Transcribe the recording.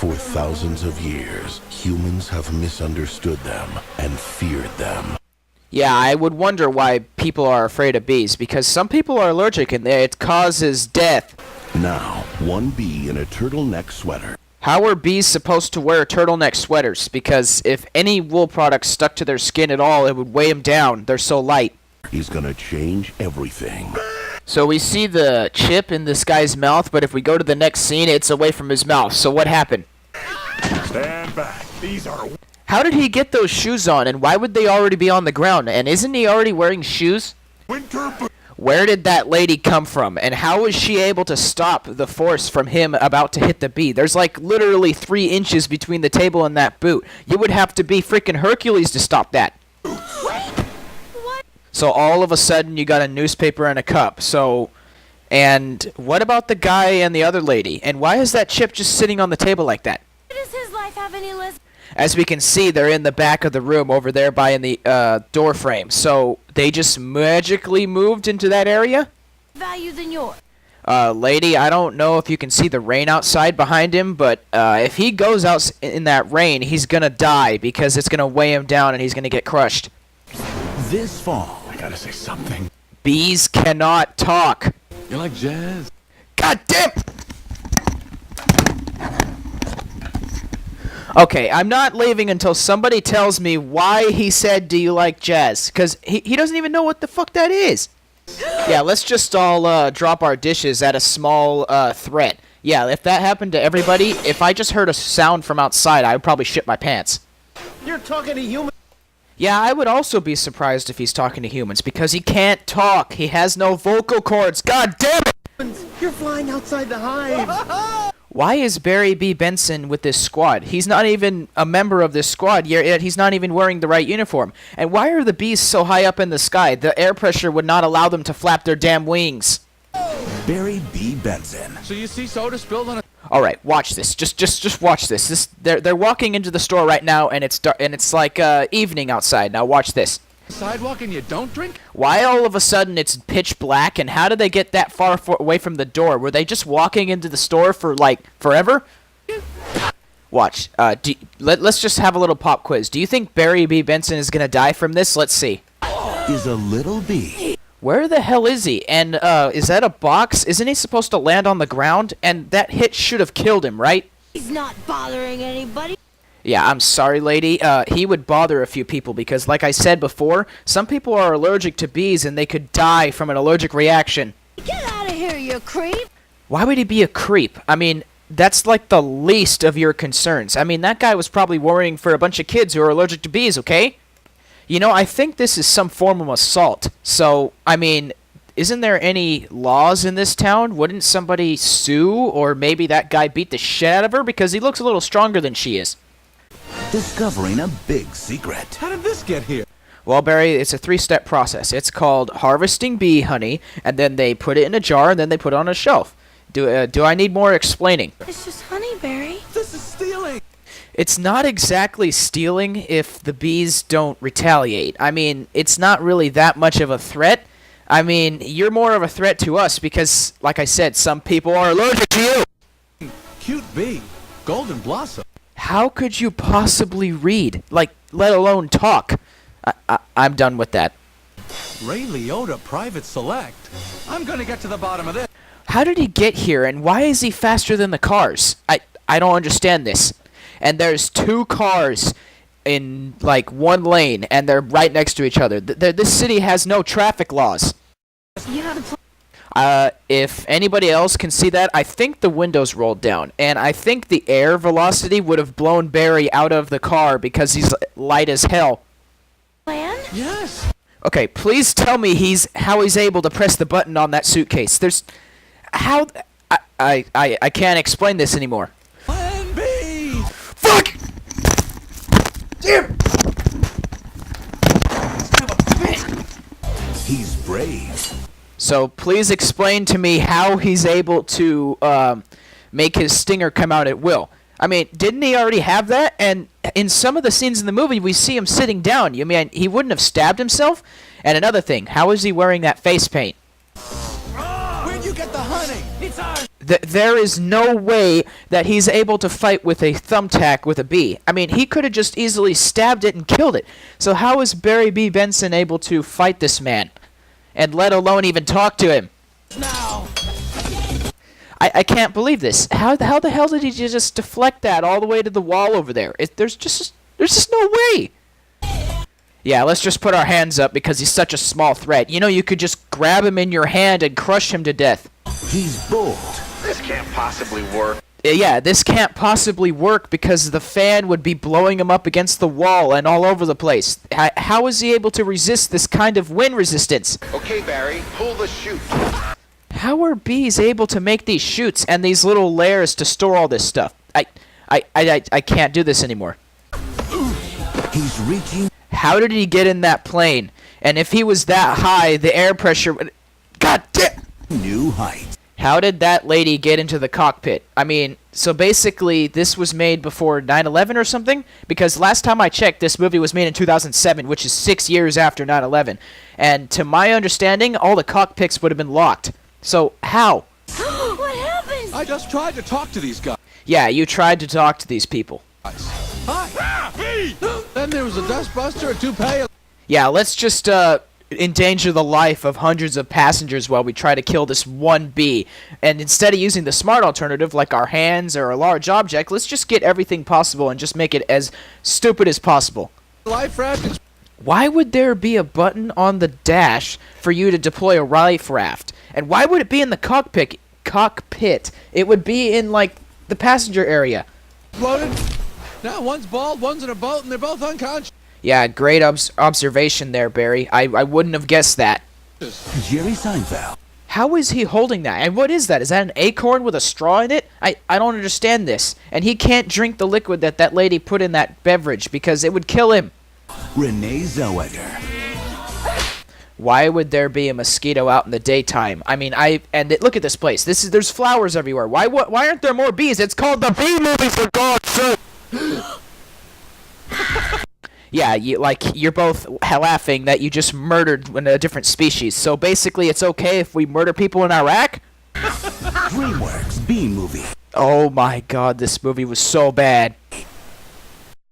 For thousands of years, humans have misunderstood them and feared them. Yeah, I would wonder why people are afraid of bees, because some people are allergic and it causes death. Now, one bee in a turtleneck sweater. How are bees supposed to wear turtleneck sweaters? Because if any wool products stuck to their skin at all, it would weigh them down. They're so light. He's gonna change everything. So we see the chip in this guy's mouth, but if we go to the next scene, it's away from his mouth. So what happened? Stand back. These are... How did he get those shoes on, and why would they already be on the ground? And isn't he already wearing shoes? winter boots. Where did that lady come from, and how was she able to stop the force from him about to hit the bee? There's like literally 3 inches between the table and that boot. You would have to be freaking Hercules to stop that. So all of a sudden you got a newspaper and a cup. So, and what about the guy and the other lady? And why is that chip just sitting on the table like that? Does his life have any less? As we can see, they're in the back of the room over there by in the door frame. So they just magically moved into that area? Value than yours. Lady, I don't know if you can see the rain outside behind him, but if he goes out in that rain, he's gonna die because it's gonna weigh him down and he's gonna get crushed. This fall. I gotta say something. Bees cannot talk. You like jazz? God damn! Okay, I'm not leaving until somebody tells me why he said, "Do you like jazz?" Because he doesn't even know what the fuck that is. Yeah, let's just all drop our dishes at a small threat. Yeah, if that happened to everybody, if I just heard a sound from outside, I would probably shit my pants. You're talking to humans. Yeah, I would also be surprised if he's talking to humans, because he can't talk. He has no vocal cords. God damn it! You're flying outside the hive. Why is Barry B. Benson with this squad? He's not even a member of this squad, yet he's not even wearing the right uniform. And why are the bees so high up in the sky? The air pressure would not allow them to flap their damn wings. Barry B. Benson. So you see soda spilled on a... All right, watch this. Just watch this. They're walking into the store right now, and it's dark, and it's like evening outside. Now watch this. sidewalk and you don't drink? Why all of a sudden it's pitch black, and how did they get that far away from the door? Were they just walking into the store for like forever? Watch. Let's just have a little pop quiz. Do you think Barry B. Benson is gonna die from this? Let's see. Is a little bee. Where the hell is he? And is that a box? Isn't he supposed to land on the ground? And that hit should have killed him, right? He's not bothering anybody. Yeah, I'm sorry, lady. He would bother a few people because, like I said before, some people are allergic to bees and they could die from an allergic reaction. Get out of here, you creep. Why would he be a creep? I mean, that's like the least of your concerns. I mean, that guy was probably worrying for a bunch of kids who are allergic to bees, okay? You know, I think this is some form of assault. So, I mean, isn't there any laws in this town? Wouldn't somebody sue? Or maybe that guy beat the shit out of her because he looks a little stronger than she is. Discovering a big secret. How did this get here? Well, Barry, it's a 3-step process. It's called harvesting bee honey, and then they put it in a jar, and then they put it on a shelf. Do I need more explaining? It's just honey, Barry. This is stealing. It's not exactly stealing if the bees don't retaliate. I mean, it's not really that much of a threat. I mean, you're more of a threat to us because, like I said, some people are allergic to you. Cute bee. Golden blossom. How could you possibly read? Like, let alone talk? I'm done with that. Ray Liotta Private Select. I'm gonna get to the bottom of this. How did he get here, and why is he faster than the cars? I don't understand this. And there's 2 cars in, like, 1 lane, and they're right next to each other. This city has no traffic laws. You have a plan. If anybody else can see that, I think the windows rolled down, and I think the air velocity would have blown Barry out of the car because he's light as hell. Plan? Yes. Okay, please tell me how he's able to press the button on that suitcase. How... I can't explain this anymore. Plan B. Fuck! Damn! He's brave. So please explain to me how he's able to make his stinger come out at will. I mean, didn't he already have that? And in some of the scenes in the movie, we see him sitting down. You mean he wouldn't have stabbed himself? And another thing, how is he wearing that face paint? Where'd you get the honey. It's ours. There is no way that he's able to fight with a thumbtack with a bee. I mean, he could have just easily stabbed it and killed it. So how is Barry B. Benson able to fight this man? And let alone even talk to him? Now. I can't believe this. How the hell did he just deflect that all the way to the wall over there? There's just no way. Yeah, let's just put our hands up because he's such a small threat. You know, you could just grab him in your hand and crush him to death. He's bold. This can't possibly work. Yeah, this can't possibly work because the fan would be blowing him up against the wall and all over the place. How is he able to resist this kind of wind resistance? Okay, Barry, pull the chute. How are bees able to make these chutes and these little layers to store all this stuff? I can't do this anymore. He's reaching. How did he get in that plane? And if he was that high, the air pressure would... God damn! New heights. How did that lady get into the cockpit? I mean, so basically, this was made before 9/11 or something? Because last time I checked, this movie was made in 2007, which is 6 years after 9/11. And to my understanding, all the cockpits would have been locked. So, how? What happened? I just tried to talk to these guys. Yeah, you tried to talk to these people. Hi. Then there was a dustbuster, a toupee. Yeah, let's just endanger the life of hundreds of passengers while we try to kill this one bee. And instead of using the smart alternative like our hands or a large object, let's just get everything possible and just make it as stupid as possible. Life raft. Why would there be a button on the dash for you to deploy a life raft? And why would it be in the cockpit? It would be in, like, the passenger area. Exploded. Now one's bald, one's in a boat, and they're both unconscious. Yeah, great observation there, Barry. I wouldn't have guessed that. Jerry Seinfeld. How is he holding that? And what is that? Is that an acorn with a straw in it? I don't understand this. And he can't drink the liquid that lady put in that beverage because it would kill him. Renee Zellweger. Why would there be a mosquito out in the daytime? I mean, look at this place. There's flowers everywhere. Why aren't there more bees? It's called the Bee Movie, for God's sake. Yeah, you're both laughing that you just murdered a different species. So basically, it's okay if we murder people in Iraq? DreamWorks Bee Movie. Oh my God, this movie was so bad.